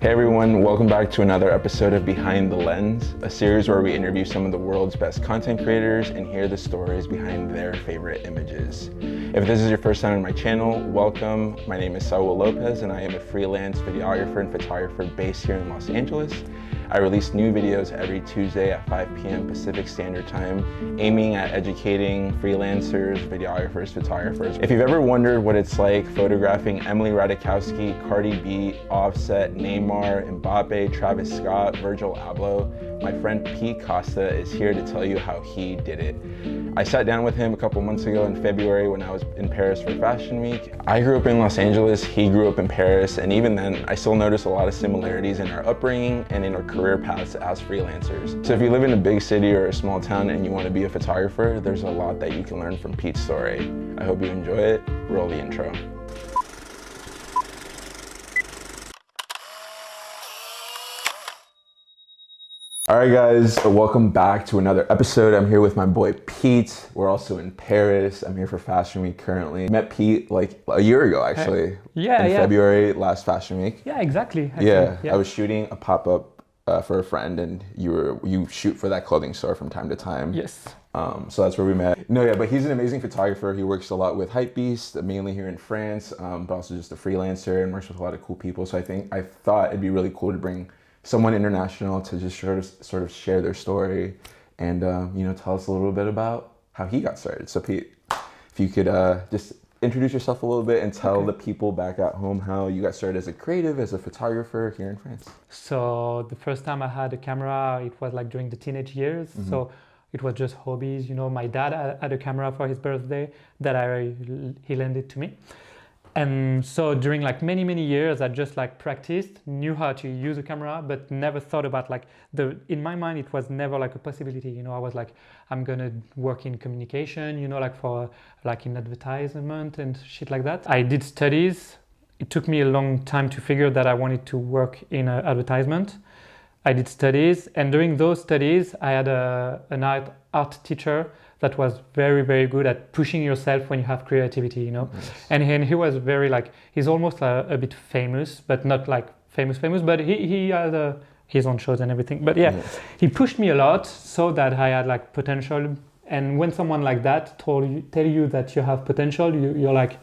Hey everyone, welcome back to another episode of Behind the Lens, a series where we interview some of the world's best content creators and hear the stories behind their favorite images. If this is your first time on my channel, welcome. My name is Saul Lopez and I am a freelance videographer and photographer based here in Los Angeles. I release new videos every Tuesday at 5 p.m. Pacific Standard Time, aiming at educating freelancers, videographers, photographers. If you've ever wondered what it's like photographing Emily Ratajkowski, Cardi B, Offset, Neymar, Mbappe, Travis Scott, Virgil Abloh, my friend Casta is here to tell you how he did it. I sat down with him a couple months ago in February when I was in Paris for Fashion Week. I grew up in Los Angeles, he grew up in Paris, and even then, I still noticed a lot of similarities in our upbringing and in our career paths as freelancers. So if you live in a big city or a small town and you want to be a photographer, there's a lot that you can learn from Pete's story. I hope you enjoy it. Roll the intro. All right guys, welcome back to another episode. I'm here with my boy Pete. We're also in Paris. I'm here for Fashion Week currently. Met Pete like a year ago actually. In February, last Fashion Week. Yeah, exactly. Yeah, I was shooting a pop-up for a friend and you shoot for that clothing store from time to time. Yes. So that's where we met. No, yeah, but he's an amazing photographer. He works a lot with HYPEBEAST, mainly here in France, but also just a freelancer and works with a lot of cool people. So I thought it'd be really cool to bring someone international to just sort of share their story and tell us a little bit about how he got started. So Pete, if you could just introduce yourself a little bit and tell the people back at home how you got started as a creative, as a photographer here in France. So the first time I had a camera, it was like during the teenage years. Mm-hmm. So it was just hobbies. My dad had a camera for his birthday that he lended to me. And so during like many years, I just like practiced, knew how to use a camera, but never thought about in my mind, it was never like a possibility. I was like, I'm gonna work in communication, like in advertisement and shit like that. I did studies. It took me a long time to figure that I wanted to work in advertisement. I did studies, and during those studies, I had an art teacher that was very good at pushing yourself when you have creativity, Yes. And he was very he's almost a bit famous, but not like famous, but he had his own shows and everything. But he pushed me a lot so that I had like potential. And when someone like that tell you that you have potential, you're like,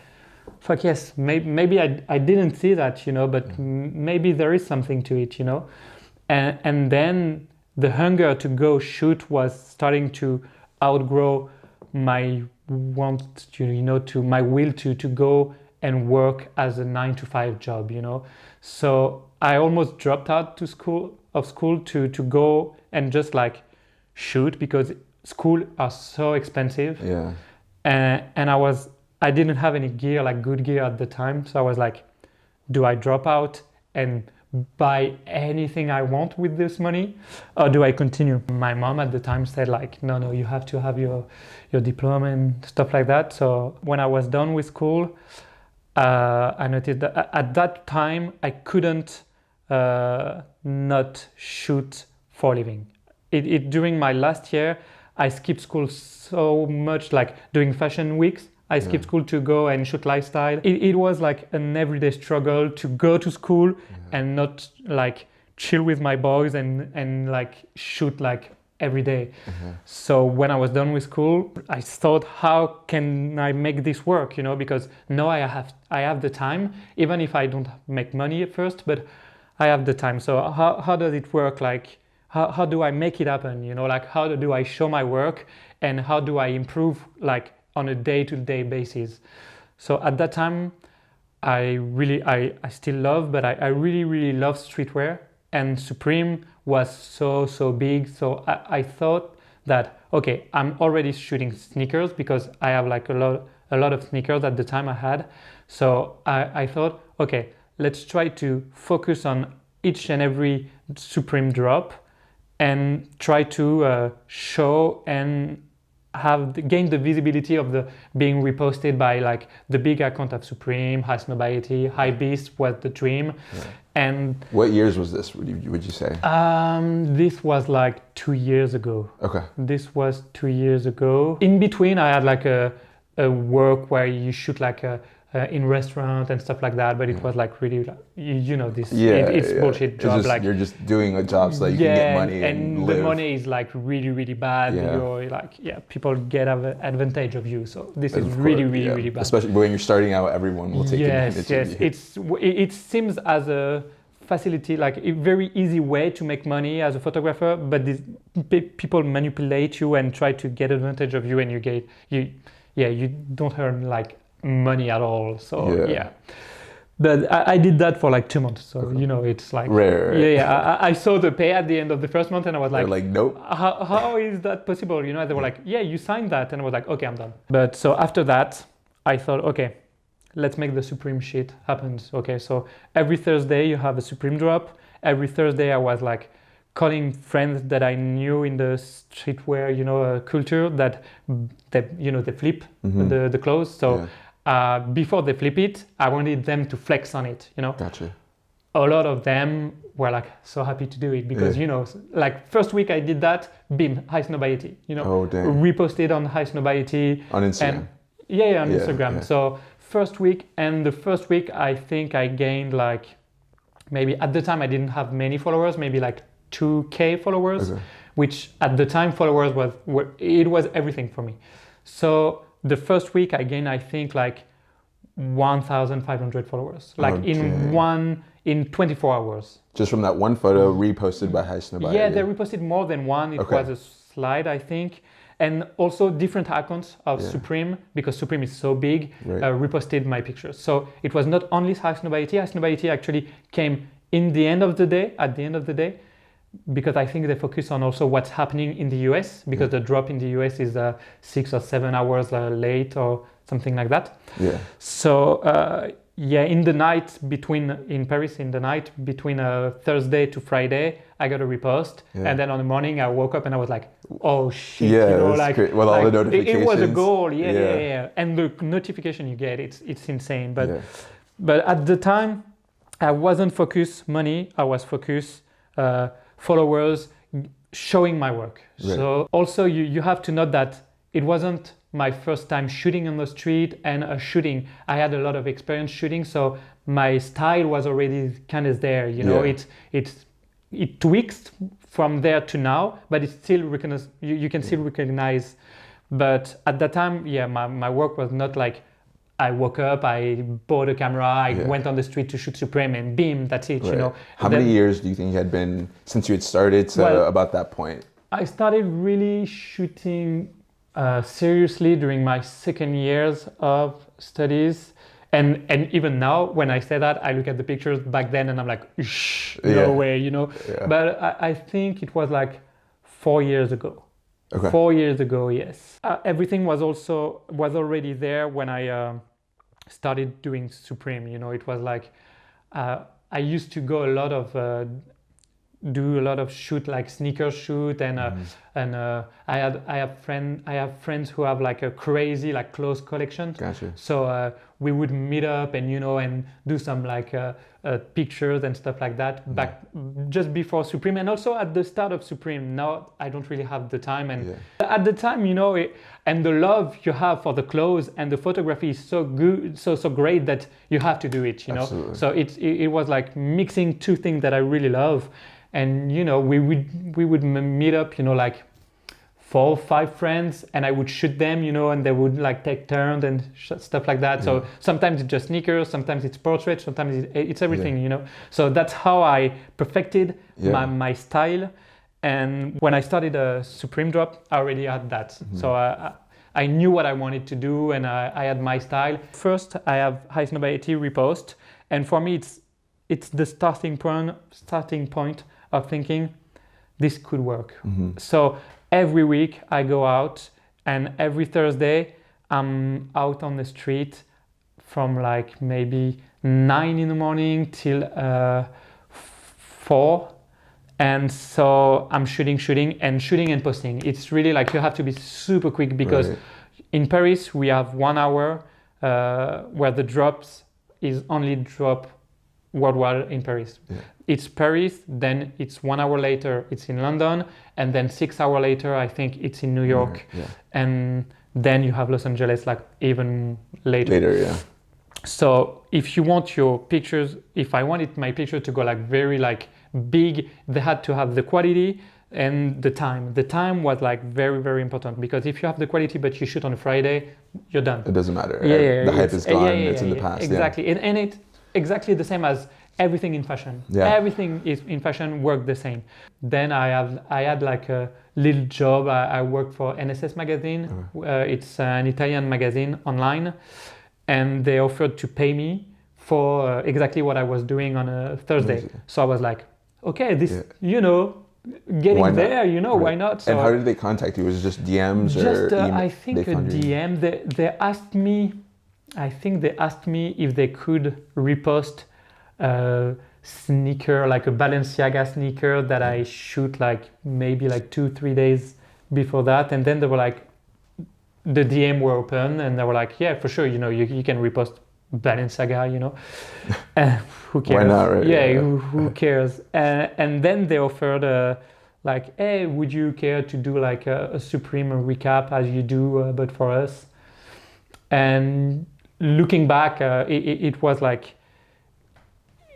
fuck yes, maybe I didn't see that, but maybe there is something to it, And then the hunger to go shoot was starting to outgrow my want to my will to go and work as a 9-to-5 job, So I almost dropped out of school to go and just like shoot because school are so expensive. Yeah. And I didn't have any gear, like good gear at the time. So I was like, do I drop out and buy anything I want with this money, or do I continue? My mom at the time said like, no, you have to have your diploma and stuff like that. So when I was done with school, I noticed that at that time I couldn't not shoot for a living. During my last year, I skipped school so much, like doing fashion weeks. I skipped school to go and shoot lifestyle. It was like an everyday struggle to go to school and not like chill with my boys and like shoot like every day. So when I was done with school, I thought, how can I make this work? Because now I have the time, even if I don't make money at first, but I have the time. So how does it work? Like how do I make it happen? Like how do I show my work and how do I improve like on a day-to-day basis? So at that time, I still love, but I really love streetwear, and Supreme was so big. So I thought that, okay, I'm already shooting sneakers because I have like a lot of sneakers at the time I had. So I thought, okay, let's try to focus on each and every Supreme drop and try to show and gain the visibility of the being reposted by like the big account of Supreme, Snobiety, HYPEBEAST was the dream. Yeah. And what years was this, would you say? This was like 2 years ago. Okay. This was 2 years ago. In between, I had like a work where you shoot like in restaurant and stuff like that, but it was like really, this, Yeah, it's yeah. bullshit job. Just, Like you're just doing a job so that you can get money and the live. money is like really, really bad. Yeah. You're like, people get advantage of you. So this is Of really, course, really, yeah. really bad. Especially when you're starting out, everyone will take advantage of you. It seems as a facility, like a very easy way to make money as a photographer, but these people manipulate you and try to get advantage of you, and you don't earn like money at all. So but I did that for like 2 months. So it's like rare. I saw the pay at the end of the first month, and I was like, nope. How is that possible? They were like, you signed that, and I was like, okay, I'm done. But so after that, I thought, okay, let's make the Supreme shit happen. Okay, so every Thursday you have a Supreme drop. Every Thursday I was like calling friends that I knew in the streetwear, culture that they flip the clothes. So before they flip it, I wanted them to flex on it. Gotcha. A lot of them were like so happy to do it because like first week I did that, boom, High Snobiety. Oh, dang. Reposted on High Snobiety on Instagram. And, on Instagram. Yeah. So first week, I think I gained like, maybe at the time I didn't have many followers, maybe like 2K followers, which at the time followers was everything for me. So the first week I gained, I think like 1,500 followers, like in 24 hours. Just from that one photo reposted by High Snobiety. Yeah, they reposted more than one. It was a slide, I think. And also different accounts of Supreme, because Supreme is so big, reposted my pictures. So it was not only High Snobiety. High Snobiety actually came at the end of the day, because I think they focus on also what's happening in the US, because the drop in the US is 6 or 7 hours late or something like that. Yeah. So in the night in Paris, between Thursday to Friday, I got a repost, and then on the morning I woke up and I was like, oh shit, with all the notifications. It was a goal, and the notification you get, it's insane. But at the time, I wasn't focused money. I was focused followers, showing my work. Right. So also you have to note that it wasn't my first time shooting on the street and shooting. I had a lot of experience shooting, so my style was already kind of there. It tweaks from there to now, but it's still you can still recognize. But at that time, my work was not like I woke up, I bought a camera, I went on the street to shoot Supreme, and beam, that's it. How many years do you think it had been since you had started to about that point? I started really shooting seriously during my second years of studies. And even now, when I say that, I look at the pictures back then and I'm like, no way, But I think it was like 4 years ago. Okay. 4 years ago, yes. Everything was already there when I started doing Supreme. It was like I used to go do a lot of shoot, like sneaker shoot, and I have friends who have like a crazy like clothes collection. Gotcha. So we would meet up and do some like pictures and stuff like that back just before Supreme, and also at the start of Supreme. Now I don't really have the time, and at the time and the love you have for the clothes and the photography is so good, so great that you have to do it. Absolutely. So it was like mixing two things that I really love. And we would meet up, like 4 or 5 friends, and I would shoot them, and they would like take turns and stuff like that. So sometimes it's just sneakers, sometimes it's portraits, sometimes it's everything, So that's how I perfected my style. And when I started a Supreme drop, I already had that. Mm-hmm. So I knew what I wanted to do, and I had my style. First, I have High Snobiety repost, and for me, it's the starting point of thinking this could work. Mm-hmm. So every week I go out, and every Thursday I'm out on the street from like maybe 9 in the morning till 4. And so I'm shooting and posting. It's really like you have to be super quick, because in Paris we have 1 hour where the drops is only drop worldwide in Paris. Yeah. It's Paris, then it's 1 hour later it's in London, and then 6 hours later I think it's in New York. Yeah. And then you have Los Angeles like even later. So if you want your pictures, if I wanted my picture to go like very like big, they had to have the quality and the time. The time was like very, very important, because if you have the quality but you shoot on a Friday, you're done. It doesn't matter. Yeah, The hype is gone. It's in the past. Exactly. And it's exactly the same as everything in fashion. Yeah. Everything is in fashion work the same. Then I had like a little job. I worked for NSS Magazine. It's an Italian magazine online, and they offered to pay me for exactly what I was doing on a Thursday. Amazing. So I was like, okay, this, you know, getting there, you know, why not? So and how did they contact you? Was it just DMs just, or I think a DM. They asked me, I think they asked me if they could repost a sneaker, like a Balenciaga sneaker that I shoot like maybe like 2-3 days before that. And then they were like, the DM were open and they were like, yeah, for sure, you know, you can repost Balenciaga, you know. Who cares? Why not, right? Yeah, who cares? And then they offered like, hey, would you care to do like a Supreme recap as you do, but for us? And looking back, it was like,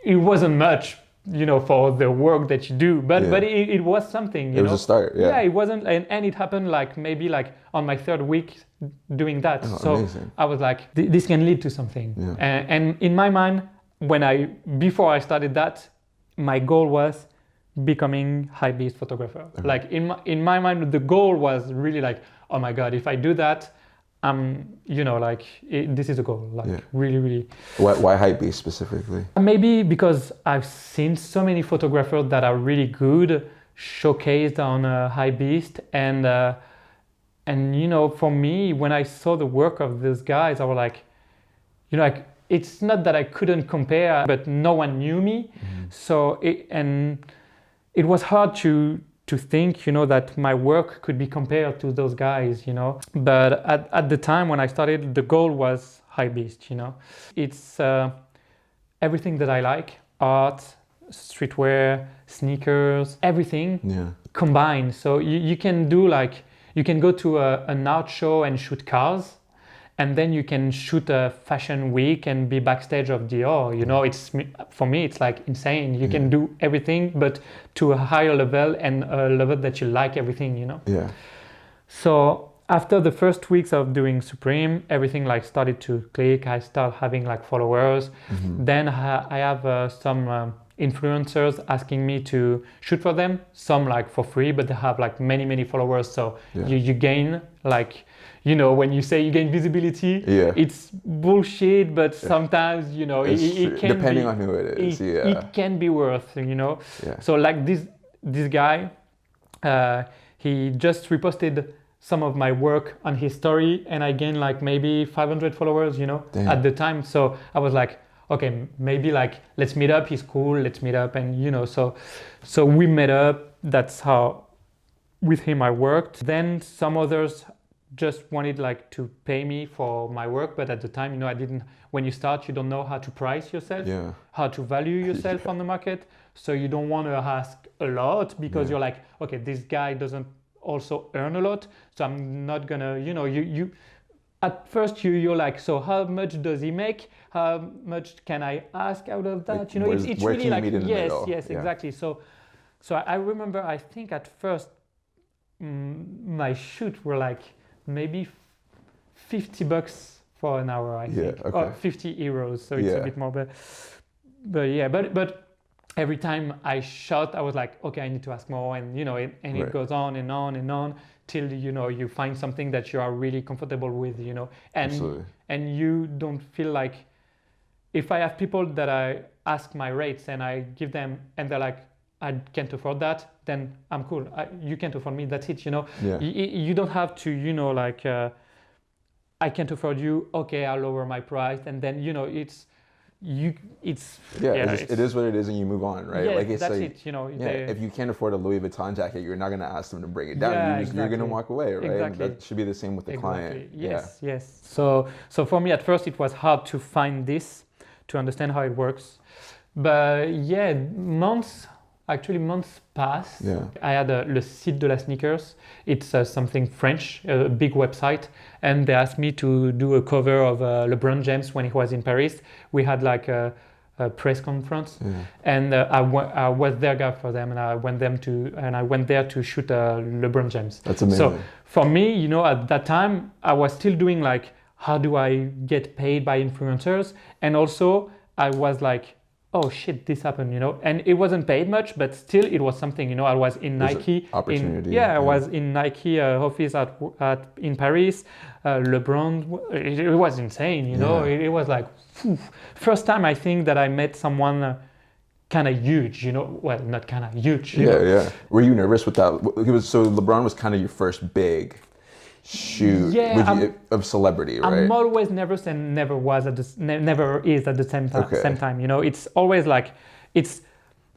it wasn't much, you know, for the work that you do, but it was something. It was a start. Yeah. Yeah, it wasn't, and it happened like maybe like on my 3rd week doing that. So amazing. I was like, this can lead to something. Yeah. And in my mind, before I started that, my goal was becoming HYPEBEAST photographer. Okay. Like in my mind, the goal was really like, oh my God, if I do that, you know, like this is a goal, like really, really. Why HYPEBEAST specifically? Maybe because I've seen so many photographers that are really good showcased on HYPEBEAST, and you know, for me, when I saw the work of these guys, I was like, you know, like it's not that I couldn't compare, but no one knew me, so it was hard to think, you know, that my work could be compared to those guys, you know. But at the time when I started, the goal was HYPEBEAST, you know. It's everything that I like, art, streetwear, sneakers, everything combined. So you can do like, you can go to an art show and shoot cars, and then you can shoot a fashion week and be backstage of Dior. You know, it's, for me, it's like insane. You can do everything, but to a higher level and a level that you like everything, you know? Yeah. So after the first weeks of doing Supreme, everything like started to click. I started having like followers. Then I have some influencers asking me to shoot for them, some like for free, but they have like many followers. So you gain like, you know, when you say you gain visibility, it's bullshit, but sometimes, you know, it can depending on who it is. It can be worth, you know. So like this guy, he just reposted some of my work on his story, and I gained like maybe 500 followers, you know, at the time. So I was like, okay, maybe like, let's meet up. He's cool. Let's meet up. And, you know, so we met up. That's how with him I worked. Then some others just wanted like to pay me for my work, but at the time, you know, I didn't. When you start, you don't know how to price yourself, how to value yourself on the market. So you don't want to ask a lot, because you're like, okay, this guy doesn't also earn a lot, so I'm not gonna, you know, you at first you're like, so how much does he make? How much can I ask out of that? Like, you know, it's really like, yes, exactly. So I remember, I think at first my shoot were like maybe $50 for an hour, I think, or 50 euros. So it's a bit more, but every time I shot, I was like, okay, I need to ask more, and you know, it goes on and on and on till, you know, you find something that you are really comfortable with, you know, and you don't feel like, if I have people that I ask my rates and I give them, and they're like, I can't afford that, then I'm cool. You can't afford me, that's it, you know. You don't have to, you know, like, I can't afford you, okay, I'll lower my price, and then, you know, it is what it is, and you move on, right? Yeah, like it's that's like, it, you know. If you can't afford a Louis Vuitton jacket, you're not going to ask them to bring it down. You're going to walk away, right? Exactly. That should be the same with the client. Yes. So for me, at first, it was hard to find this, to understand how it works. But months actually months passed. Yeah. I had Le Site de la Sneakers. It's something French, a big website, and they asked me to do a cover of LeBron James when he was in Paris. We had like a press conference, and I was their guy for them, and I went there to shoot LeBron James. That's amazing. So for me, you know, at that time, I was still doing like, how do I get paid by influencers? And also I was like, oh shit, this happened, you know, and it wasn't paid much, but still it was something, you know. I was in Nike, opportunity. I was in Nike office in Paris. LeBron, it was insane, you know. It was like, phew. First time I think that I met someone kind of huge, you know. Well, not kind of huge. You know? Yeah. Were you nervous with that? So LeBron was kind of your first big shoot of celebrity, right? I'm always nervous and never is at the same time. Okay. Same time, you know. It's always like,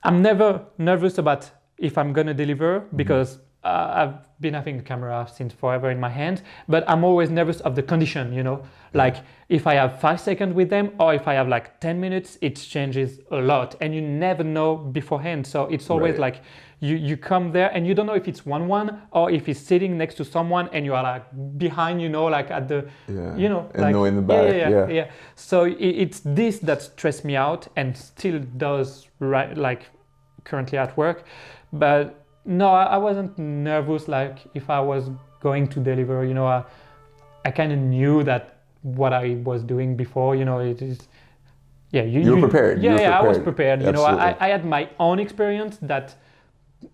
I'm never nervous about if I'm gonna deliver because I've been having a camera since forever in my hand, but I'm always nervous of the condition, you know. Like if I have 5 seconds with them or if I have like 10 minutes, it changes a lot and you never know beforehand. So it's always like you come there and you don't know if it's 1-1 or if he's sitting next to someone and you are like behind, you know, like at the, you know, and like, no in the back. Yeah. So it's this that stressed me out and still does, right, like currently at work. But no, I wasn't nervous like if I was going to deliver, you know. I kind of knew that what I was doing before, you know, it is, you were prepared. I was prepared. Absolutely. You know, I had my own experience that,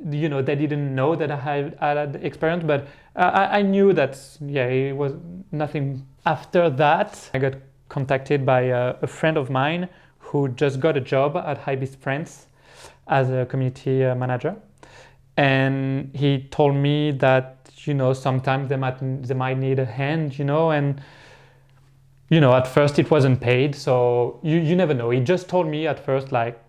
you know, they didn't know that I had experience, but I knew that, it was nothing. After that, I got contacted by a friend of mine who just got a job at HYPEBEAST France as a community manager. And he told me that, you know, sometimes they might need a hand, you know, and, you know, at first it wasn't paid, so you never know. He just told me at first, like,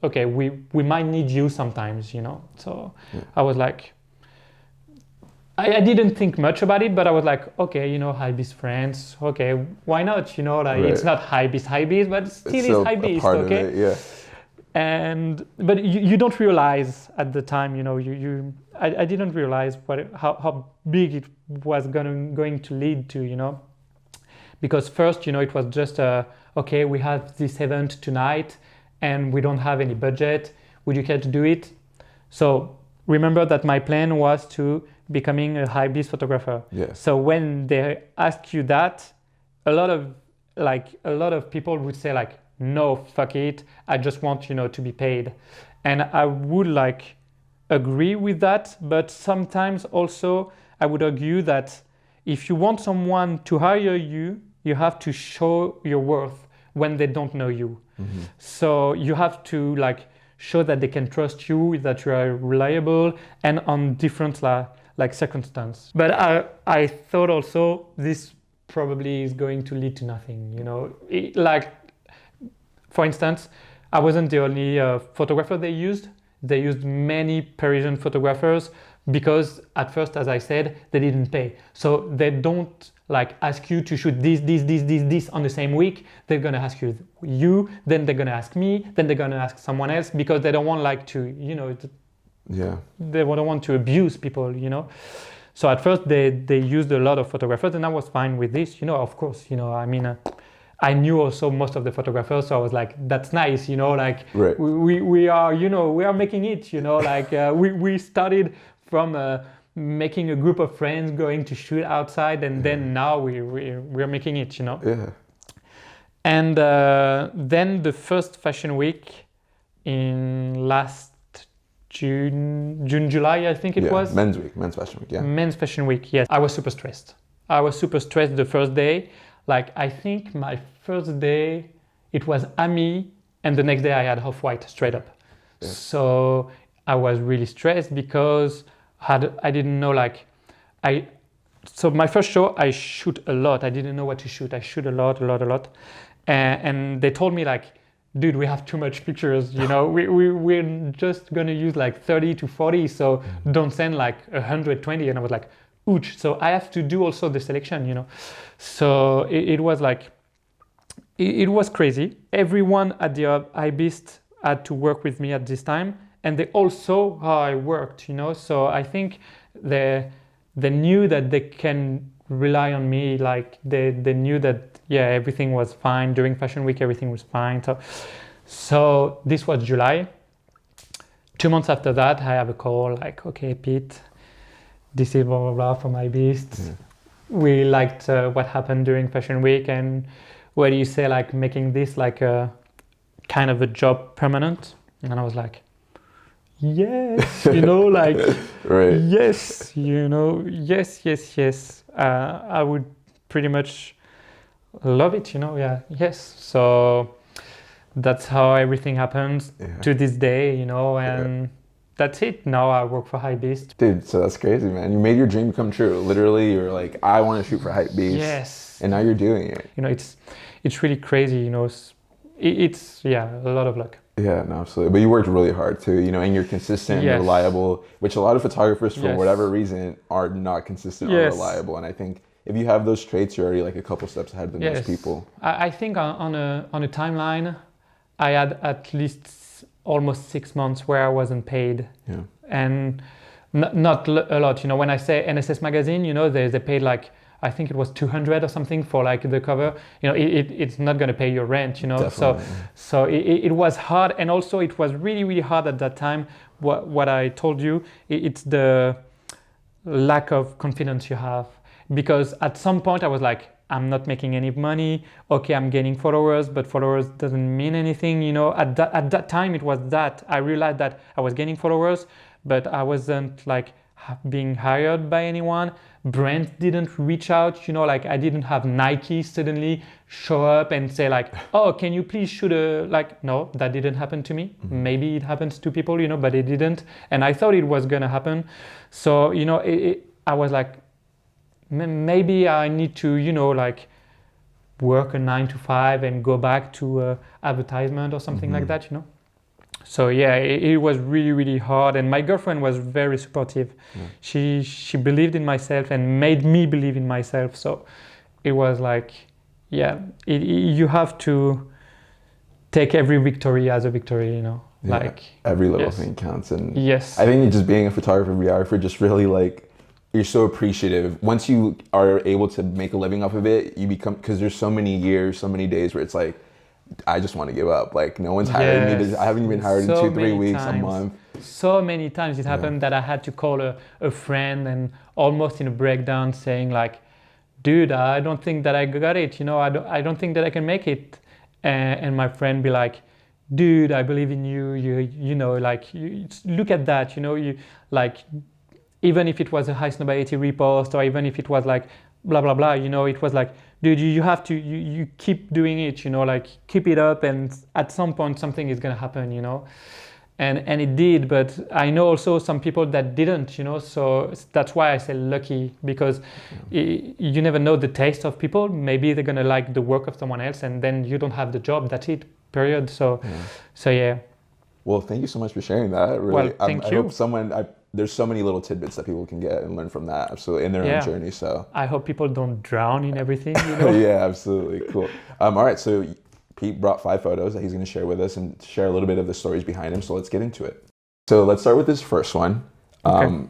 okay, we might need you sometimes, you know. So I was like, I didn't think much about it, but I was like, okay, you know, HYPEBEAST France, okay, why not, you know, like it's not HYPEBEAST, but it still is HYPEBEAST, okay? But you don't realize at the time, you know, I didn't realize how big it was going to lead to, you know, because first, you know, it was just okay, we have this event tonight and we don't have any budget. Would you care to do it? So remember that my plan was to becoming a HYPEBEAST photographer. Yes. So when they ask you that, a lot of people would say like, no, fuck it, I just want, you know, to be paid. And I would like agree with that, but sometimes also I would argue that if you want someone to hire you, you have to show your worth when they don't know you. So you have to like show that they can trust you, that you are reliable, and on different like circumstances. But I thought also this probably is going to lead to nothing, you know. For instance, I wasn't the only photographer they used. They used many Parisian photographers because at first, as I said, they didn't pay. So they don't like ask you to shoot this on the same week. They're gonna ask you, then they're gonna ask me, then they're gonna ask someone else because they don't want like to, you know, they don't want to abuse people, you know. So at first they used a lot of photographers and I was fine with this, you know, of course, you know, I mean, I knew also most of the photographers, so I was like, that's nice, you know, like we are, you know, we are making it, you know, like we started from making a group of friends going to shoot outside and then now we're making it, you know. Yeah. And then the first fashion week in last June, July, I think it was. Men's fashion week, Men's fashion week, yes. I was super stressed. The first day. Like, I think my first day, it was Ami, and the next day I had Off-White straight up. Yeah. So I was really stressed because I didn't know, like, so my first show, I shoot a lot. I didn't know what to shoot. I shoot a lot. And they told me, like, dude, we have too much pictures, you know, we're just gonna use like 30 to 40, so don't send like 120. And I was like, ouch. So I have to do also the selection, you know. So it was like, it was crazy. Everyone at the HYPEBEAST had to work with me at this time. and they all saw how I worked, you know. So I think they knew that they can rely on me. Like they knew that everything was fine during Fashion Week. Everything was fine. So this was July. 2 months after that, I have a call like, okay, Pete, this is blah blah blah from HYPEBEAST. We liked what happened during Fashion Week, and what do you say, like making this like a kind of a job permanent? And I was like, yes, you know, like right. yes, you know, yes. I would pretty much love it, you know. Yes. So that's how everything happens to this day, you know, and that's it. Now I work for HYPEBEAST. Dude, so that's crazy, man. You made your dream come true. Literally, you're like, I want to shoot for HYPEBEAST. Yes. And now you're doing it. You know, it's really crazy, you know. It's a lot of luck. Yeah, no, absolutely. But you worked really hard too, you know, and you're consistent and reliable, which a lot of photographers, for whatever reason, are not consistent or reliable. And I think if you have those traits, you're already like a couple steps ahead than most people. I think on a timeline, I had at least almost 6 months where I wasn't paid. Yeah. And not a lot, you know. When I say NSS Magazine, you know, they paid like, I think it was 200 or something for like the cover. You know, it's not going to pay your rent, you know. Definitely. So it was hard, and also it was really, really hard at that time. What I told you, it's the lack of confidence you have, because at some point I was like, I'm not making any money. Okay, I'm gaining followers, but followers doesn't mean anything, you know. At that time, it was that I realized that I was gaining followers, but I wasn't like being hired by anyone. Brands didn't reach out, you know, like I didn't have Nike suddenly show up and say like, oh, can you please shoot no, that didn't happen to me. Maybe it happens to people, you know, but it didn't. And I thought it was gonna happen. So, you know, I was like, maybe I need to, you know, like work a 9 to 5 and go back to advertisement or something like that, you know. So it was really, really hard, and my girlfriend was very supportive. She believed in myself and made me believe in myself. So it was like, you have to take every victory as a victory, you know. Like every little thing counts. And I think just being a photographer, videographer, just really like, you're so appreciative. Once you are able to make a living off of it, you become, because there's so many years, so many days where it's like, I just want to give up. Like no one's hired me. I haven't been hired in 2-3 weeks, a month. So many times it happened that I had to call a friend and almost in a breakdown saying like, dude, I don't think that I got it. You know, I don't think that I can make it. And my friend be like, dude, I believe in you. You know, like you look at that. You know, you like, even if it was a high Snobiety repost or even if it was like blah blah blah, you know, it was like, dude, you have to you keep doing it, you know, like keep it up, and at some point something is gonna happen, you know. And it did, but I know also some people that didn't, you know. So that's why I say lucky, because you never know the taste of people. Maybe they're gonna like the work of someone else, and then you don't have the job. That's it. Period. So yeah. Well, thank you so much for sharing that. Really, well, thank you. I hope there's so many little tidbits that people can get and learn from that, absolutely, in their own journey. So I hope people don't drown in everything, you know. Yeah, absolutely, cool. All right, so Pete brought 5 photos that he's going to share with us and share a little bit of the stories behind him. So let's get into it. So let's start with this first one,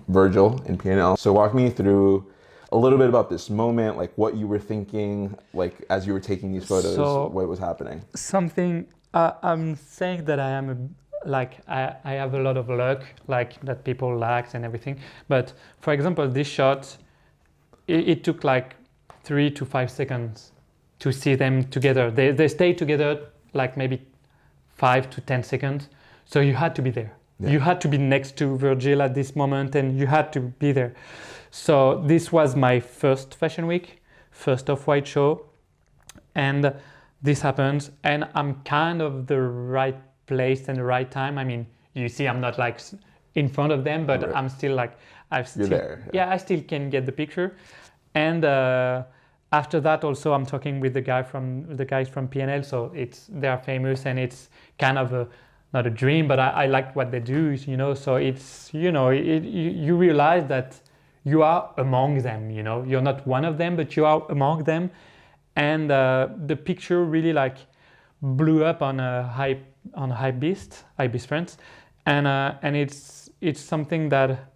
Virgil in P&L. So walk me through a little bit about this moment, like what you were thinking, like as you were taking these photos, what was happening. Something I'm saying that I am I have a lot of luck, like that people lack and everything. But for example, this shot, it took like 3 to 5 seconds to see them together. They stayed together like maybe 5 to 10 seconds. So you had to be there. You had to be next to Virgil at this moment, and you had to be there. So this was my first Fashion Week, first off-white show, and this happens, and I'm kind of the right place and the right time. I mean, you see, I'm not like in front of them, but I'm still like, You're there. I still can get the picture. And after that, also, I'm talking with the guys from PNL. So they are famous, and it's kind of not a dream, but I like what they do, you know. So it's, you know, you realize that you are among them, you know. You're not one of them, but you are among them. And the picture really like blew up on HYPEBEAST France, and it's something that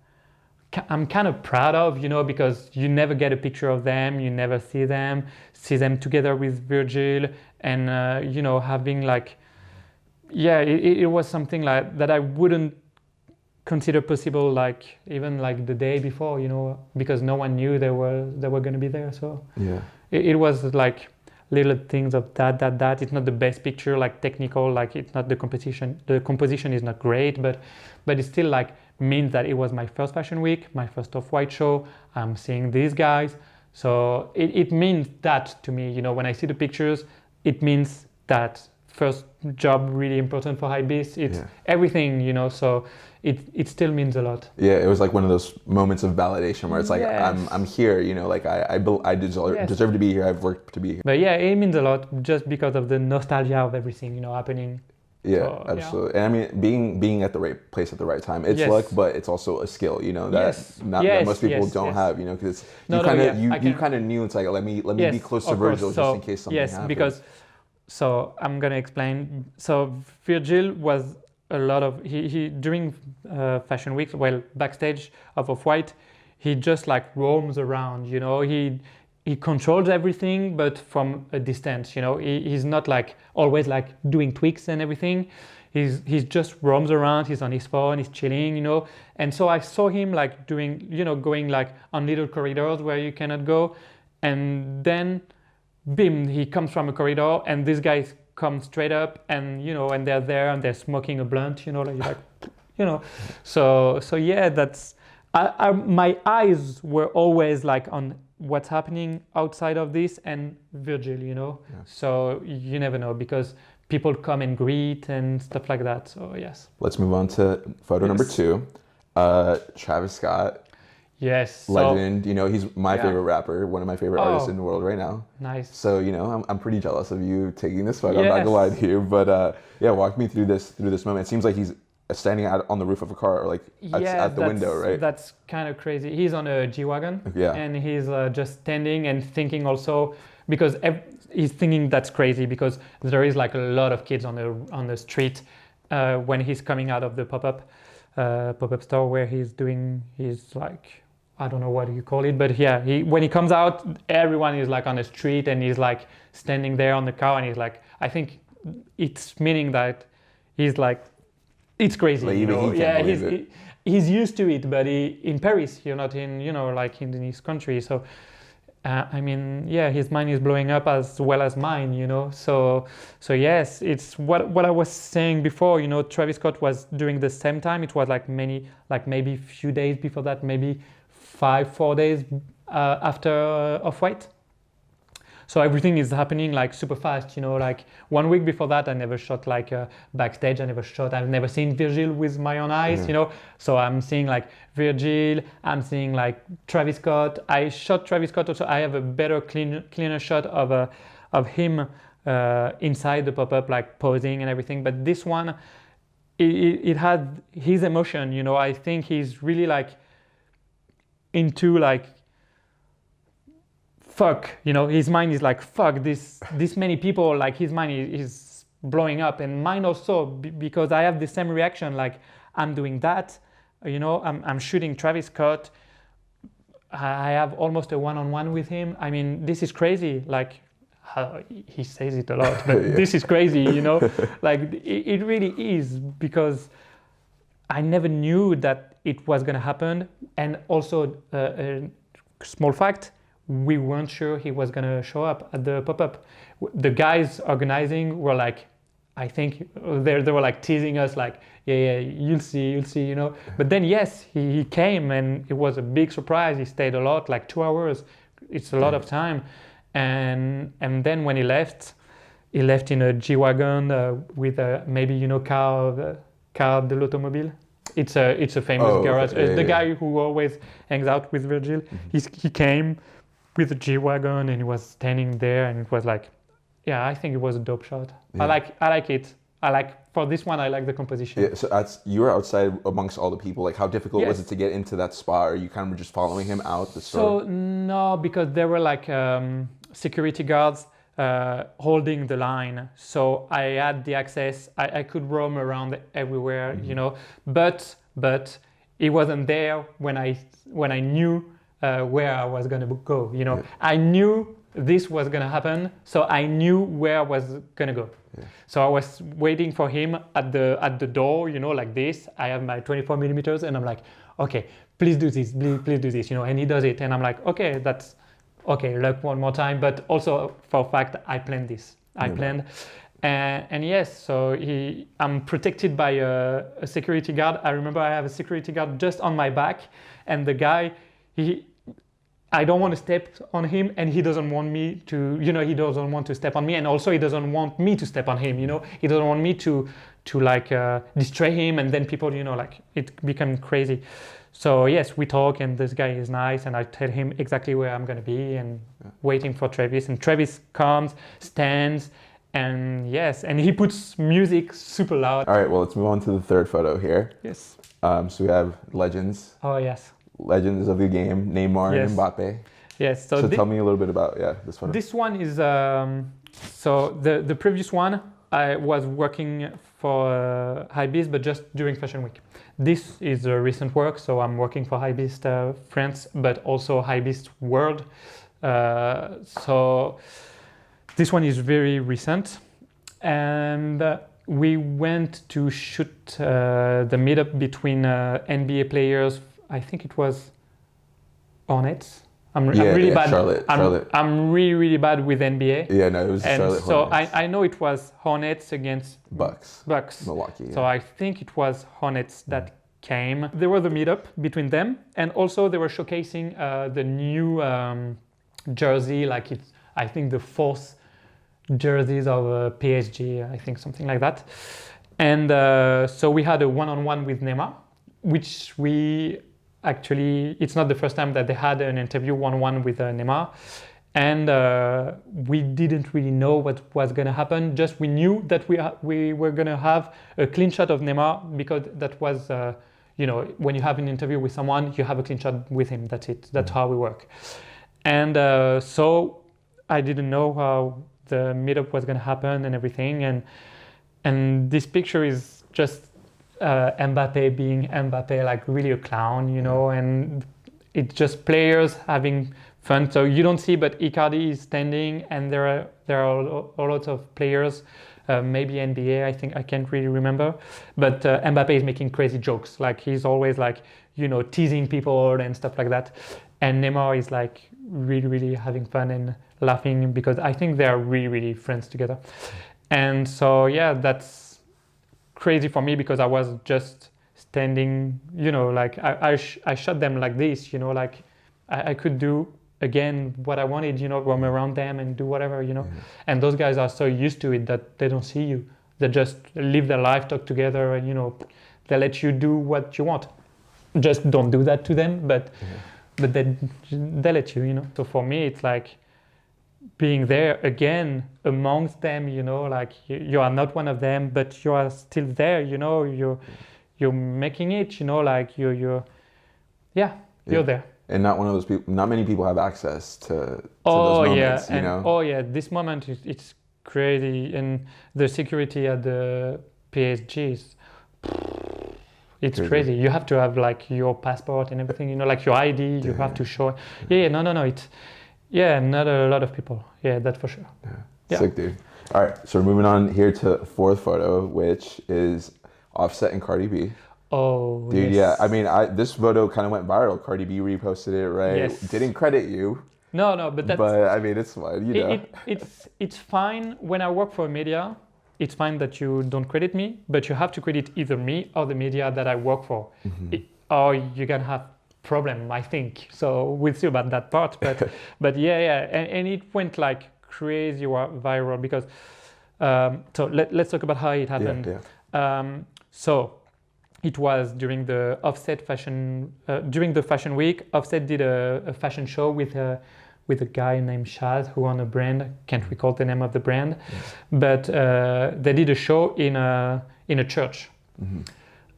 I'm kind of proud of, you know, because you never get a picture of them, you never see them together with Virgil, and you know, having like, yeah, it was something like that I wouldn't consider possible, like even like the day before, you know, because no one knew they were going to be there. So yeah, it was like little things of that. It's not the best picture, like technical, like it's not the composition. The composition is not great, but it still like means that it was my first fashion week, my first off-white show. I'm seeing these guys, so it means that to me, you know, when I see the pictures, it means that first job really important for HYPEBEAST. It's everything, you know, so it still means a lot. Yeah, it was like one of those moments of validation where it's like, Yes. I'm here, you know, like I deserve to be here. I've worked to be here. But yeah, it means a lot just because of the nostalgia of everything, you know, happening. Yeah, So, absolutely. And I mean, being at the right place at the right time, it's luck, but it's also a skill, you know, that that most people don't have, you know, because you kind of knew it's like, let me be close to Virgil just in case something happens. Because so I'm gonna explain. So Virgil was a lot of he during fashion weeks, well, backstage of Off-White, he just like roams around, you know, he controls everything, but from a distance, you know, he's not like always like doing tweaks and everything. He's just roams around, he's on his phone, he's chilling, you know. And so I saw him like doing, you know, going like on little corridors where you cannot go, and then bim, he comes from a corridor and these guys come straight up, and you know, and they're there and they're smoking a blunt, you know, like you know. So yeah, that's my eyes were always like on what's happening outside of this and Virgil, you know. Yeah. So you never know, because people come and greet and stuff like that. So yes. Let's move on to photo number 2. Travis Scott. Yes. Legend. You know, he's my favorite rapper, one of my favorite artists in the world right now. Nice. So, you know, I'm pretty jealous of you taking this photo. I'm not gonna lie to you, but yeah, walk me through this moment. It seems like he's standing out on the roof of a car, or like at the window, right? That's kind of crazy. He's on a G-Wagon, and he's just standing and thinking also, because he's thinking that's crazy because there is like a lot of kids on the street when he's coming out of the pop-up store where he's doing his, like, I don't know what you call it, but yeah, when he comes out, everyone is like on the street and he's like standing there on the car, and he's like, I think it's meaning that he's like, it's crazy, like, you know. He's used to it, but in Paris, you're not in, you know, like in his country. So, I mean, yeah, his mind is blowing up as well as mine, you know. So yes, it's what I was saying before, you know. Travis Scott was during the same time. It was like maybe a few days before that, maybe 4 days after Off-White. So everything is happening like super fast, you know, like 1 week before that, I never shot like backstage. I've never seen Virgil with my own eyes, you know. So I'm seeing like Virgil, I'm seeing like Travis Scott. I shot Travis Scott also. I have a better, cleaner shot of him inside the pop-up, like posing and everything. But this one, it had his emotion, you know. I think he's really like into like, fuck, you know, his mind is like, fuck, this many people, like his mind is blowing up, and mine also, because I have the same reaction, like I'm doing that, you know, I'm shooting Travis Scott, I have almost a one-on-one with him. I mean, this is crazy, like he says it a lot, but this is crazy, you know, like it really is, because I never knew that it was gonna happen. And also a small fact, we weren't sure he was gonna show up at the pop-up. The guys organizing were like, I think they were like teasing us, like, yeah, you'll see, you know. But then yes, he came, and it was a big surprise. He stayed a lot, like 2 hours. It's a lot of time. And then when he left in a G-Wagon with maybe, you know, Car de l'Automobile. It's a famous garage. The guy who always hangs out with Virgil. He came with a G-Wagon, and he was standing there, and it was like, yeah, I think it was a dope shot. Yeah. I like it. For this one, I like the composition. Yeah, so you were outside amongst all the people. Like, how difficult was it to get into that spot? Or you kind of just following him out the store? So no, because there were like security guards holding the line. So I had the access. I could roam around everywhere, you know. But it wasn't there when I knew where I was gonna go. You know, I knew this was gonna happen, so I knew where I was gonna go. So I was waiting for him at the door, you know, like this. I have my 24 millimeters, and I'm like, okay, please do this, please do this, you know. And he does it, and I'm like, okay, that's okay. Look one more time, but also for a fact, I planned this. I planned, and yes, so I'm protected by a security guard. I remember I have a security guard just on my back, and the guy, I don't want to step on him, and he doesn't want me to, you know, he doesn't want to step on me, and also he doesn't want me to step on him, you know. He doesn't want me to like distray him, and then people, you know, like it become crazy. So yes, we talk, and this guy is nice, and I tell him exactly where I'm gonna be, and waiting for Travis, and Travis comes, stands, and yes, and he puts music super loud. All right, well, let's move on to the third photo here. Yes. So we have legends. Oh yes. Legends of the game, Neymar and Mbappe. Yes. So tell me a little bit about this photo. This one is so the previous one I was working for HYPEBEAST, but just during Fashion Week. This is a recent work, so I'm working for HYPEBEAST France, but also HYPEBEAST World. So this one is very recent, and we went to shoot the meetup between NBA players. I think it was Hornets. I'm really bad. Charlotte. I'm really bad with NBA. Yeah, no, it was and Charlotte so Hornets. I know it was Hornets against Bucks. Milwaukee. So I think it was Hornets that came. There was a meetup between them, and also they were showcasing the new jersey, like it's, I think, the fourth jerseys of PSG, I think, something like that. And so we had a one-on-one with Neymar, which we actually, it's not the first time that they had an interview one-on-one with Neymar. And we didn't really know what was going to happen. Just we knew that we were going to have a clean shot of Neymar, because that was, you know, when you have an interview with someone, you have a clean shot with him. That's it. That's how we work. And so I didn't know how the meetup was going to happen and everything. And this picture is just Mbappe being Mbappe, like really a clown, you know, and it's just players having fun. So you don't see, but Icardi is standing, and there are a lot of players, maybe NBA, I think, I can't really remember, but Mbappe is making crazy jokes, like he's always like, you know, teasing people and stuff like that, and Neymar is like really having fun and laughing, because I think they are really friends together. And so yeah, that's crazy for me, because I was just standing, you know, like I shot them like this, you know, like I could do again what I wanted, you know, roam around them and do whatever, you know. And those guys are so used to it that they don't see you. They just live their life, talk together, and, you know, they let you do what you want. Just don't do that to them, but they let you, you know. So for me, it's like being there again amongst them, you know, like you are not one of them, but you are still there, you know, you're making it, you know, like you're there. And not one of those people, not many people have access to those moments, you know? Oh yeah, this moment, it's crazy. And the security at the PSG it's crazy. You have to have like your passport and everything, you know, like your ID, you have to show. No, it's, not a lot of people. Yeah, that's for sure. Yeah. Sick, dude. All right, so we're moving on here to the fourth photo, which is Offset and Cardi B. Oh, dude, yes. yeah. I mean, this photo kind of went viral. Cardi B reposted it, right? Yes. Didn't credit you. No, but that's. But I mean, it's fine, you know. It's fine when I work for a media. It's fine that you don't credit me, but you have to credit either me or the media that I work for, or you're gonna have problem, I think. So we'll see about that part. But but and it went like crazy viral, because. So let's talk about how it happened. So. It was during the Offset fashion, during the Fashion Week. Offset did a fashion show with a guy named Shaz, who owned a brand. Can't recall the name of the brand, but they did a show in a church.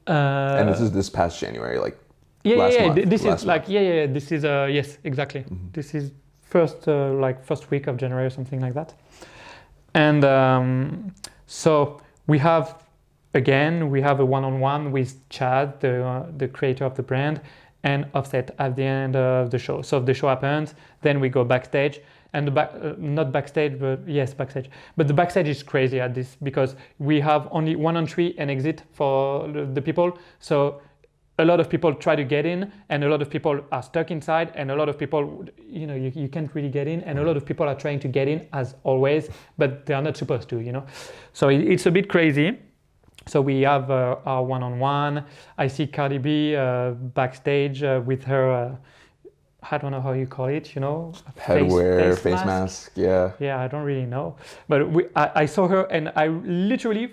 And this is this past January, like last month. This is like this is yes, exactly. This is first week of January or something like that. And so we have a one-on-one with Chad, the creator of the brand, and Offset at the end of the show. So the show happens, then we go backstage, and not backstage, but yes, backstage. But the backstage is crazy at this because we have only one entry and exit for the people. So a lot of people try to get in, and a lot of people are stuck inside, and a lot of people, you can't really get in, and a lot of people are trying to get in as always, but they are not supposed to, So it's a bit crazy. So we have our one-on-one. I see Cardi B backstage with her, I don't know how you call it, headwear, face mask. Yeah. Yeah, I don't really know. But I saw her, and I literally,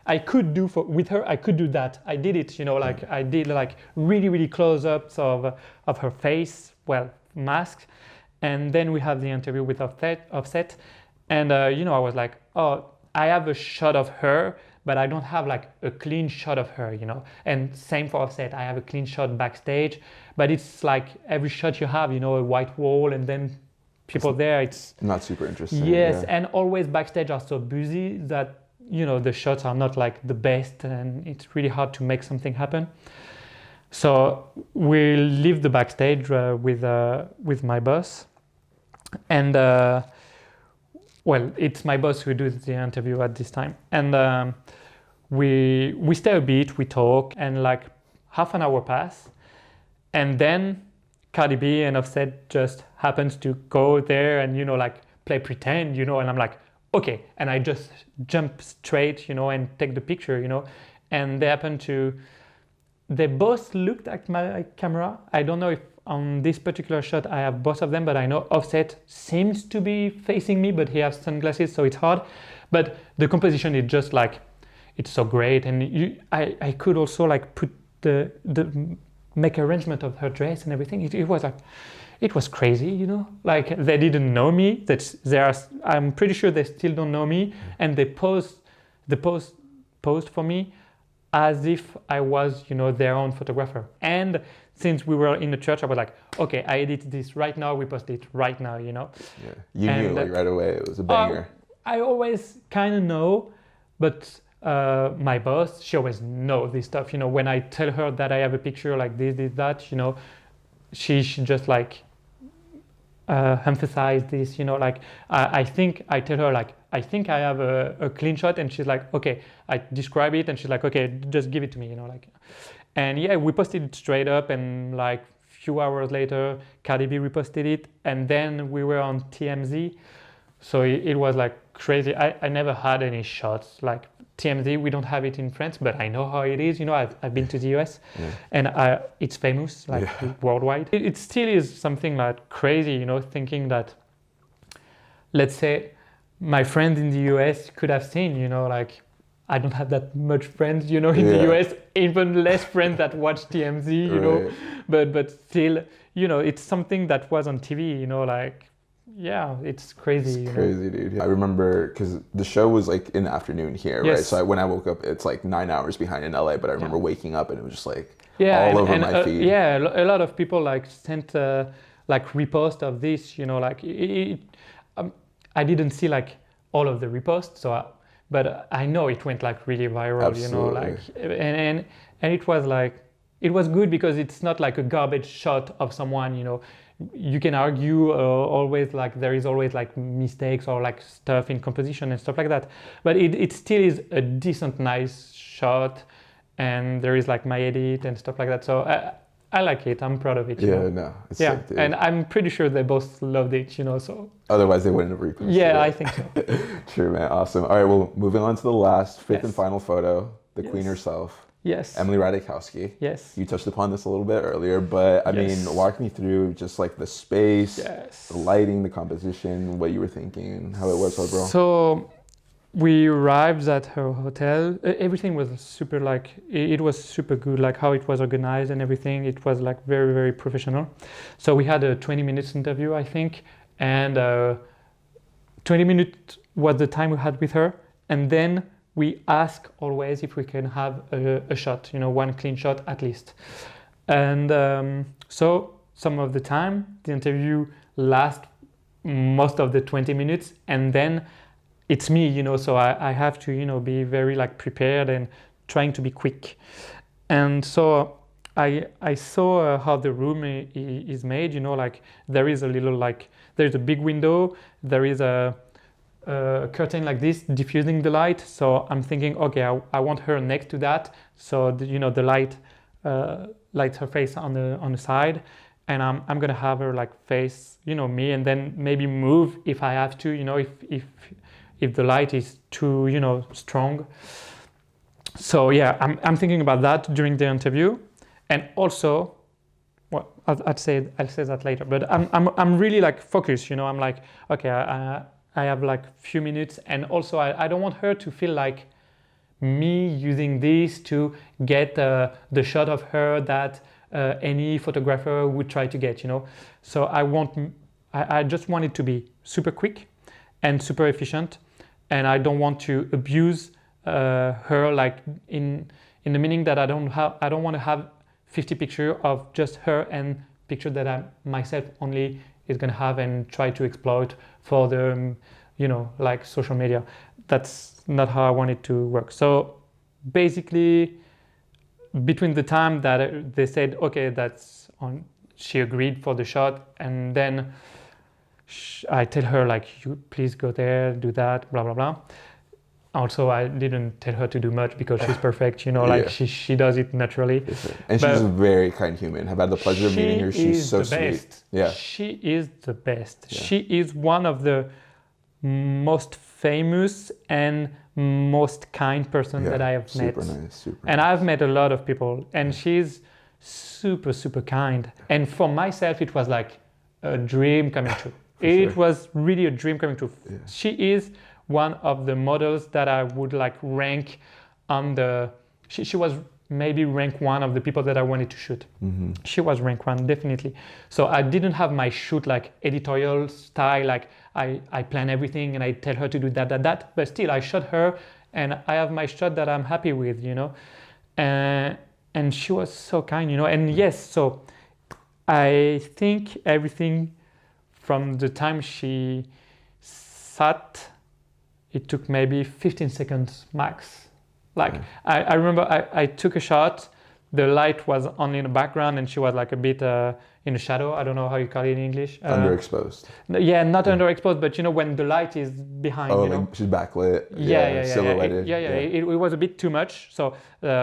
I could do with her, I could do that. I did it, I did really, really close-ups of her face, mask. And then we have the interview with Offset. And, I was like, oh, I have a shot of her, but I don't have a clean shot of her, And same for Offset, I have a clean shot backstage, but it's every shot you have, a white wall and then people there, it's not super interesting. Yes, yeah. And always backstage are so busy that, the shots are not the best, and it's really hard to make something happen. So we leave the backstage with my boss, and it's my boss who does the interview at this time. And we stay a bit, we talk, and half an hour pass. And then Cardi B and Offset just happens to go there and, play pretend, and I'm like, okay. And I just jump straight, and take the picture, And they both looked at my camera. I don't know if on this particular shot I have both of them, but I know Offset seems to be facing me, but he has sunglasses, so it's hard. But the composition is just it's so great, and I could also put the make arrangement of her dress and everything. It was crazy, They didn't know me. I'm pretty sure they still don't know me, and they posed for me as if I was, their own photographer. And since we were in the church, I was like, okay, I edit this right now, we post it right now, Yeah, you knew right away it was a banger. I always kind of know, but my boss, she always knows this stuff. When I tell her that I have a picture like this, that, she just emphasize this, I think I tell her I think I have a clean shot, and she's like, okay, I describe it, and she's like, okay, just give it to me, And yeah, we posted it straight up, and few hours later, Cardi B reposted it, and then we were on TMZ. So it was crazy. I never had any shots TMZ. We don't have it in France, but I know how it is. I've been to the US, and it's famous worldwide. It still is something crazy, thinking that, let's say, my friend in the US could have seen, I don't have that much friends, in the US, even less friends that watch TMZ, but still, it's something that was on TV, yeah, it's crazy. It's crazy, dude. I remember because the show was in the afternoon here, right? So when I woke up, it's 9 hours behind in LA, but I remember waking up and it was just all over my feed. Yeah, a lot of people sent repost of this, I didn't see all of the reposts, but I know it went really viral. Absolutely. And it was it was good because it's not a garbage shot of someone. You can argue always there is always mistakes or stuff in composition and stuff like that, but it still is a decent, nice shot, and there is my edit and stuff like that. So I like it. I'm proud of it. No, it's sick, dude. And I'm pretty sure they both loved it. So otherwise they wouldn't have reposted. Yeah, I think so. True, man. Awesome. All right, well, moving on to the last fifth and final photo, the queen herself. Yes. Emily Ratajkowski. Yes. You touched upon this a little bit earlier, but I mean, walk me through just the space, the lighting, the composition, what you were thinking, how it was overall. So we arrived at her hotel. Everything was super it was super good, how it was organized and everything. It was very, very professional. So we had a 20 minutes interview, I think, and 20 minutes was the time we had with her, and then we ask always if we can have a shot, one clean shot at least. And so some of the time, the interview last most of the 20 minutes, and then it's me, you know, so I have to, you know, be very like prepared and trying to be quick. And so I saw how the room is made, you know, like there is a little like, there's a big window, there is a curtain like this diffusing the light. So I'm thinking, okay, I want her next to that. So, you know, the light lights her face on the side. And I'm gonna have her like face, you know, me, and then maybe move if I have to, you know, if the light is too, you know, strong. So yeah, I'm thinking about that during the interview, and also, well, I'll say that later. But I'm really like focused, you know. I'm like, okay, I have like few minutes, and also I don't want her to feel like me using this to get the shot of her that any photographer would try to get, you know. So I just want it to be super quick and super efficient, and I don't want to abuse her, like in the meaning that I don't want to have 50 pictures of just her and picture that I myself only is gonna have and try to exploit for the you know, like social media. That's not how I want it to work. So basically, between the time that they said, okay, that's on, she agreed for the shot, and then I tell her like, you please go there, do that, blah, blah, blah. Also, I didn't tell her to do much because she's perfect, you know, like she does it naturally. And she's a very kind human. I've had the pleasure of meeting her. She's so sweet. Yeah. She is the best. Yeah. She is one of the most famous and most kind person that I have met. Super nice, super and nice. I've met a lot of people, and she's super, super kind. And for myself, it was like a dream coming true. It was really a dream coming true. Yeah. She is one of the models that I would like rank on the, she was maybe rank one of the people that I wanted to shoot. Mm-hmm. She was rank one, definitely. So I didn't have my shoot like editorial style, like I plan everything and I tell her to do that, but still I shot her and I have my shot that I'm happy with, you know. And she was so kind, you know. And yes, so I think everything from the time she sat, it took maybe 15 seconds max. Like I remember I took a shot, the light was on in the background and she was like a bit in the shadow. I don't know how you call it in English. Underexposed. Yeah, not underexposed, but you know, when the light is behind, you know. Like she's backlit. Silhouetted. Yeah. It was a bit too much. So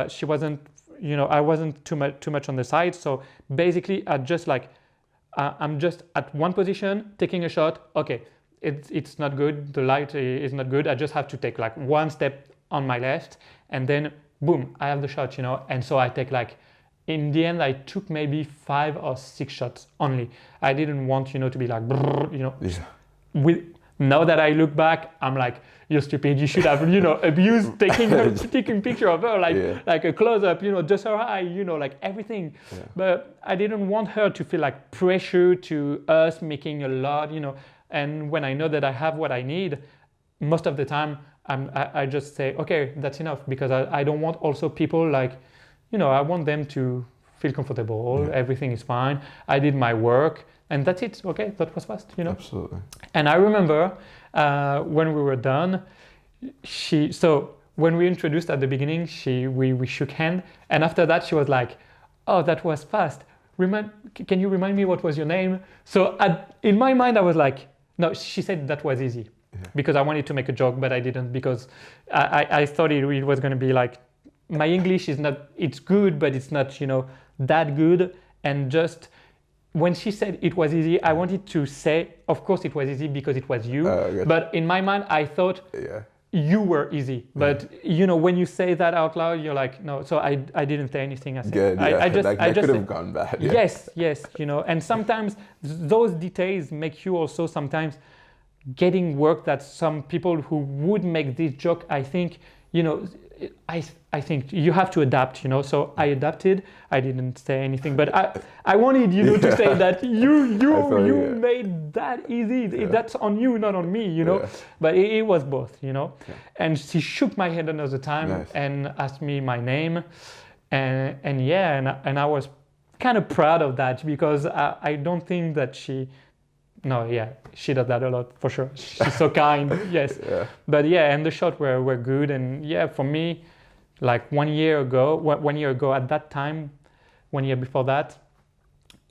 she wasn't, you know, I wasn't too much on the side. So basically I just like, I'm just at one position, taking a shot. Okay, it's not good. The light is not good. I just have to take like one step on my left, and then boom, I have the shot, you know. And so I take like, in the end, I took maybe 5 or 6 shots only. I didn't want, you know, to be like, you know. Yeah. Now that I look back, I'm like, you're stupid. You should have, you know, abused taking picture of her, like a close up, you know, just her eye, you know, like everything. Yeah. But I didn't want her to feel like pressure to us making a lot, you know. And when I know that I have what I need, most of the time, I just say, okay, that's enough, because I don't want also people like, you know, I want them to feel comfortable. Yeah. Everything is fine. I did my work and that's it. Okay, that was fast, you know. Absolutely. And I remember when we were done, so when we introduced at the beginning, we shook hands, and after that she was like, oh, that was fast. Can you remind me what was your name? So in my mind I was like, no, she said that was easy. Yeah. Because I wanted to make a joke, but I didn't, because I thought it was going to be like, my English is not, it's good, but it's not, you know, that good. And just when she said it was easy, I wanted to say, of course it was easy because it was you. But in my mind, I thought you were easy. But, you know, when you say that out loud, you're like, no. So I didn't say anything. I said, good, yeah. That could have gone bad. Yeah. Yes, you know. And sometimes those details make you also sometimes getting work that some people who would make this joke, I think, you know, I think you have to adapt, you know. So I adapted. I didn't say anything, but I wanted, you know, to say that you made that easy. Yeah. That's on you, not on me, you know. Yeah. But it was both, you know. Yeah. And she shook my head another time and asked me my name, and I was kind of proud of that, because I don't think that No, yeah, she does that a lot for sure. She's so kind, yes. Yeah. But yeah, and the shots were good. And yeah, for me, like 1 year ago at that time, 1 year before that,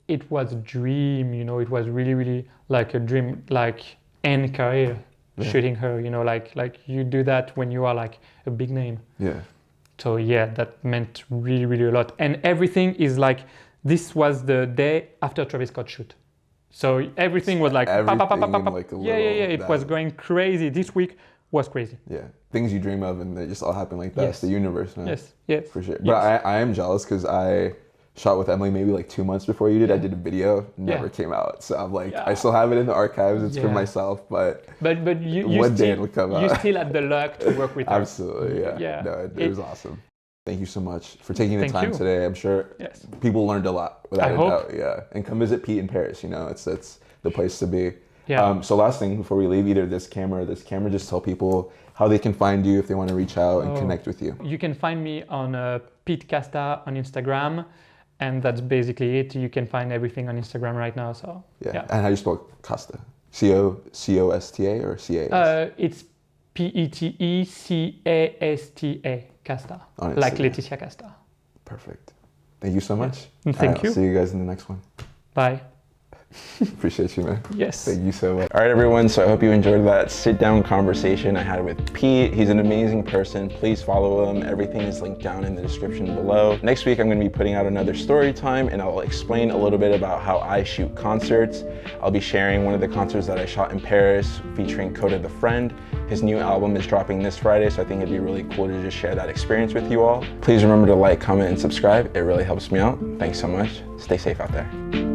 it was a dream, you know, it was really, really like a dream, like end career, shooting her, you know, like you do that when you are like a big name. Yeah. So yeah, that meant really, really a lot. And everything is like, this was the day after Travis Scott shoot. So everything was like, Like yeah, it was going crazy. This week was crazy. Yeah, things you dream of and they just all happen like that. Yes. It's the universe, man. Yes. For sure. Yes. But I am jealous because I shot with Emily maybe like 2 months before you did. I did a video, never came out. So I'm like, I still have it in the archives. It's for myself, but you one day still, it'll come out. You still had the luck to work with her. Absolutely, yeah. No, it was awesome. Thank you so much for taking the time you. today. I'm sure people learned a lot without a doubt. Yeah, and come visit Pete in Paris. You know, it's the place to be. Yeah. So last thing before we leave, either this camera or this camera, just tell people how they can find you if they want to reach out and connect with you. You can find me on Pete Casta on Instagram, and that's basically it. You can find everything on Instagram right now. So yeah. And how do you spell Casta? C-O-S-T-A or C-A-S? It's Petecasta, Casta, like Laetitia Casta. Perfect. Thank you so much. Thank you. I'll see you guys in the next one. Bye. Appreciate you, man. Yes. Thank you so much. All right, everyone. So I hope you enjoyed that sit-down conversation I had with Pete. He's an amazing person. Please follow him. Everything is linked down in the description below. Next week, I'm going to be putting out another story time, and I'll explain a little bit about how I shoot concerts. I'll be sharing one of the concerts that I shot in Paris featuring Kota The Friend. His new album is dropping this Friday, so I think it'd be really cool to just share that experience with you all. Please remember to like, comment, and subscribe. It really helps me out. Thanks so much. Stay safe out there.